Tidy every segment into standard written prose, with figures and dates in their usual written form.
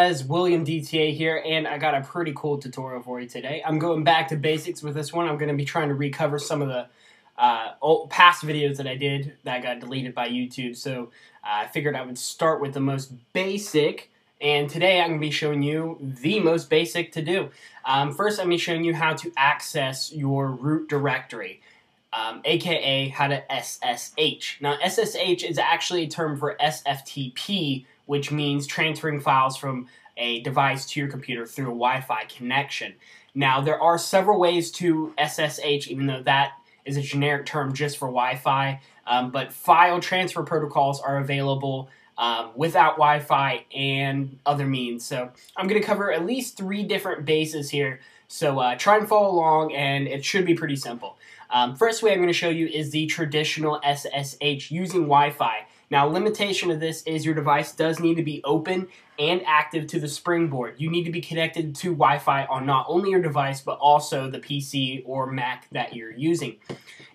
guys, William DTA here, and I got a pretty cool tutorial for you today. I'm going back to basics with this one. I'm going to be trying to recover some of the past videos that I did that got deleted by YouTube, so I figured I would start with the most basic, and today I'm going to be showing you the most basic to do. First, I'm going to be showing you how to access your root directory, aka how to SSH. Now, SSH is actually a term for SFTP, which means transferring files from a device to your computer through a Wi-Fi connection. Now, there are several ways to SSH, even though that is a generic term just for Wi-Fi, but file transfer protocols are available without Wi-Fi and other means. So I'm going to cover at least 3 different bases here, so try and follow along, and it should be pretty simple. First way I'm going to show you is the traditional SSH using Wi-Fi. Now, limitation of this is your device does need to be open and active to the springboard. You need to be connected to Wi-Fi on not only your device, but also the PC or Mac that you're using.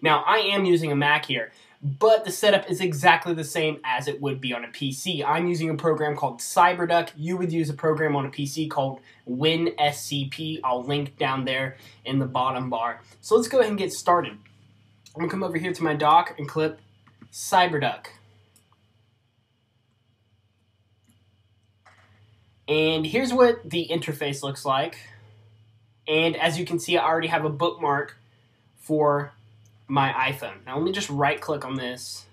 Now, I am using a Mac here, but the setup is exactly the same as it would be on a PC. I'm using a program called CyberDuck. You would use a program on a PC called winscp. I'll link down there in the bottom bar. So let's go ahead and get started. I'm going to come over here to my dock and clip CyberDuck. And here's what the interface looks like. And as you can see, I already have a bookmark for my iPhone. Now let me just right click on this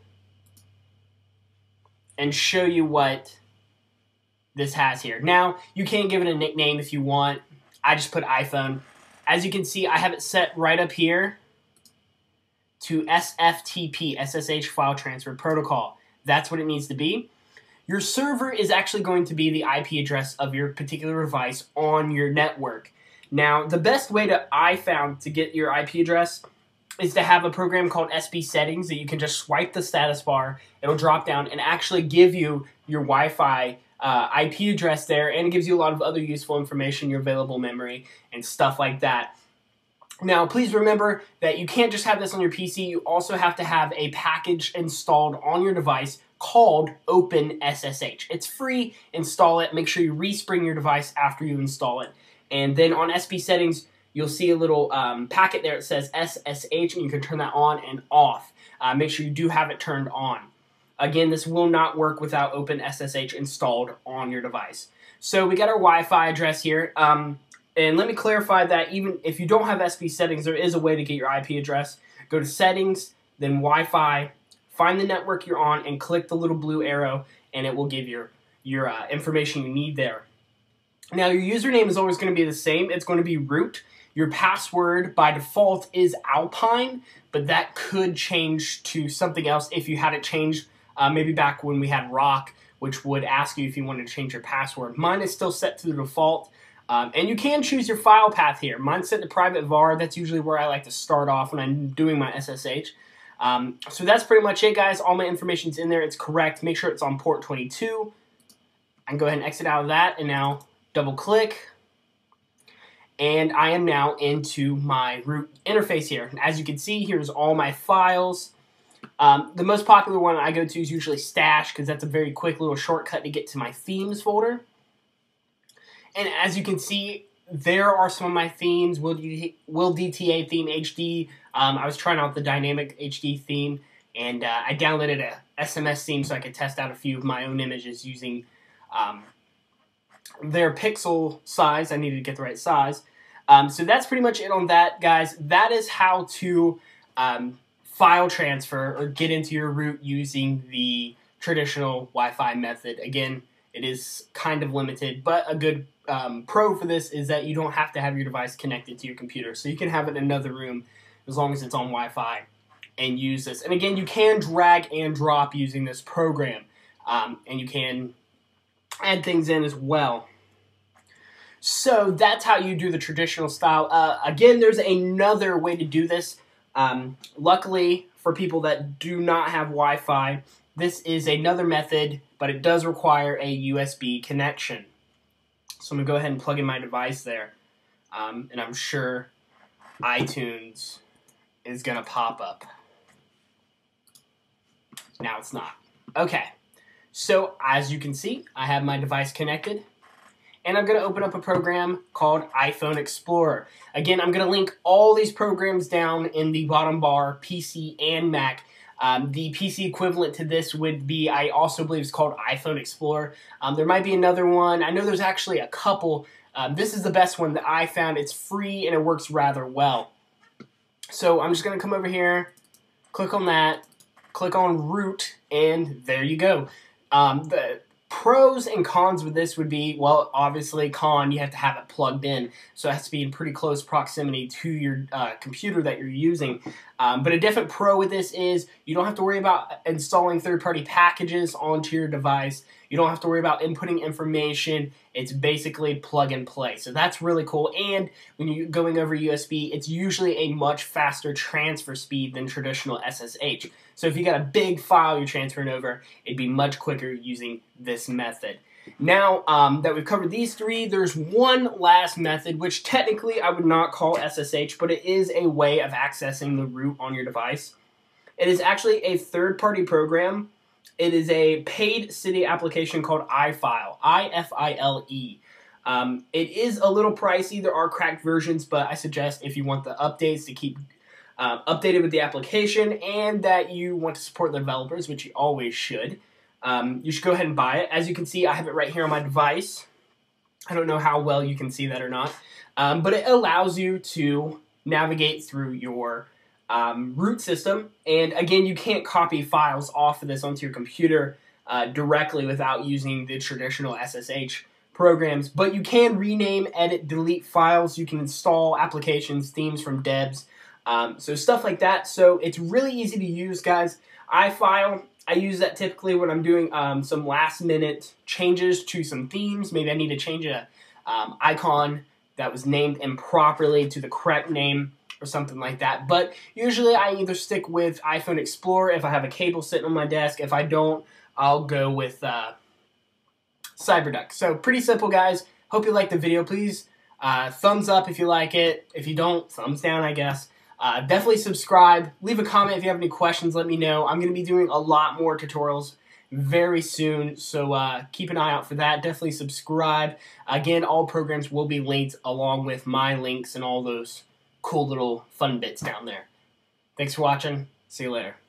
and show you what this has here. Now, you can give it a nickname if you want. I just put iPhone. As you can see, I have it set right up here to SFTP, SSH File Transfer Protocol. That's what it needs to be. Your server is actually going to be the IP address of your particular device on your network. Now, the best way I found to get your IP address is to have a program called SB Settings that you can just swipe the status bar, it'll drop down and actually give you your Wi-Fi IP address there, and it gives you a lot of other useful information, your available memory, and stuff like that. Now, please remember that you can't just have this on your PC, you also have to have a package installed on your device called openssh. It's free, install it, make sure you respring your device after you install it. And then on SB Settings, you'll see a little packet there that says SSH, and you can turn that on and off. Make sure you do have it turned on. Again, this will not work without openssh installed on your device. So we got our Wi-Fi address here. And let me clarify that even if you don't have SB Settings, there is a way to get your IP address. Go to Settings, then Wi-Fi, find the network you're on, and click the little blue arrow, and it will give your information you need there. Now, your username is always going to be the same. It's going to be root. Your password by default is Alpine, but that could change to something else if you had it changed maybe back when we had Rock, which would ask you if you wanted to change your password. Mine is still set to the default, and you can choose your file path here. Mine's set to private var. That's usually where I like to start off when I'm doing my SSH. So that's pretty much it, guys. All my information's in there. It's correct. Make sure it's on port 22. I can go ahead and exit out of that, and now double click. And I am now into my root interface here. As you can see, here's all my files. The most popular one I go to is usually Stash, because that's a very quick little shortcut to get to my themes folder. And as you can see, there are some of my themes. Will DTA theme HD. I was trying out the dynamic HD theme, and I downloaded a SMS theme so I could test out a few of my own images using their pixel size. I needed to get the right size. So that's pretty much it on that, guys. That is how to file transfer or get into your root using the traditional Wi-Fi method. Again, it is kind of limited, but a good pro for this is that you don't have to have your device connected to your computer. So you can have it in another room as long as it's on Wi-Fi and use this. And again, you can drag and drop using this program, and you can add things in as well. So that's how you do the traditional style. Again, there's another way to do this. Luckily, for people that do not have Wi-Fi, this is another method, but it does require a USB connection. So I'm going to go ahead and plug in my device there, and I'm sure iTunes is going to pop up. Now it's not. Okay, so as you can see, I have my device connected. and I'm going to open up a program called iPhone Explorer. Again, I'm going to link all these programs down in the bottom bar, PC and Mac. The PC equivalent to this would be, I also believe it's called iPhone Explorer. There might be another one. I know there's actually a couple. This is the best one that I found. It's free and it works rather well. So I'm just going to come over here, click on that, click on root, and there you go. The pros and cons with this would be, well, obviously con, you have to have it plugged in, so it has to be in pretty close proximity to your computer that you're using. But a definite pro with this is you don't have to worry about installing third-party packages onto your device. You don't have to worry about inputting information. It's basically plug and play. So that's really cool. And when you're going over USB, it's usually a much faster transfer speed than traditional SSH. So if you got a big file you're transferring over, it'd be much quicker using this method. Now that we've covered these three, there's one last method, which technically I would not call SSH, but it is a way of accessing the root on your device. It is actually a third-party program. It is a paid city application called iFile, I-F-I-L-E. It is a little pricey. There are cracked versions, but I suggest if you want the updates to keep updated with the application and that you want to support the developers, which you always should, you should go ahead and buy it. As you can see, I have it right here on my device. I don't know how well you can see that or not, but it allows you to navigate through your root system. And again, you can't copy files off of this onto your computer directly without using the traditional SSH programs, but you can rename, edit, delete files. You can install applications, themes from Debs, so stuff like that. So it's really easy to use, guys. iFile, I use that typically when I'm doing some last minute changes to some themes. Maybe I need to change a icon that was named improperly to the correct name or something like that. But usually I either stick with iPhone Explorer if I have a cable sitting on my desk. If I don't, I'll go with cyberduck. So pretty simple, guys. Hope you liked the video. Please thumbs up if you like it. If you don't, thumbs down, I guess. Definitely subscribe. Leave a comment if you have any questions. Let me know. I'm going to be doing a lot more tutorials very soon, so keep an eye out for that. Definitely subscribe. Again, all programs will be linked along with my links and all those cool little fun bits down there. Thanks for watching. See you later.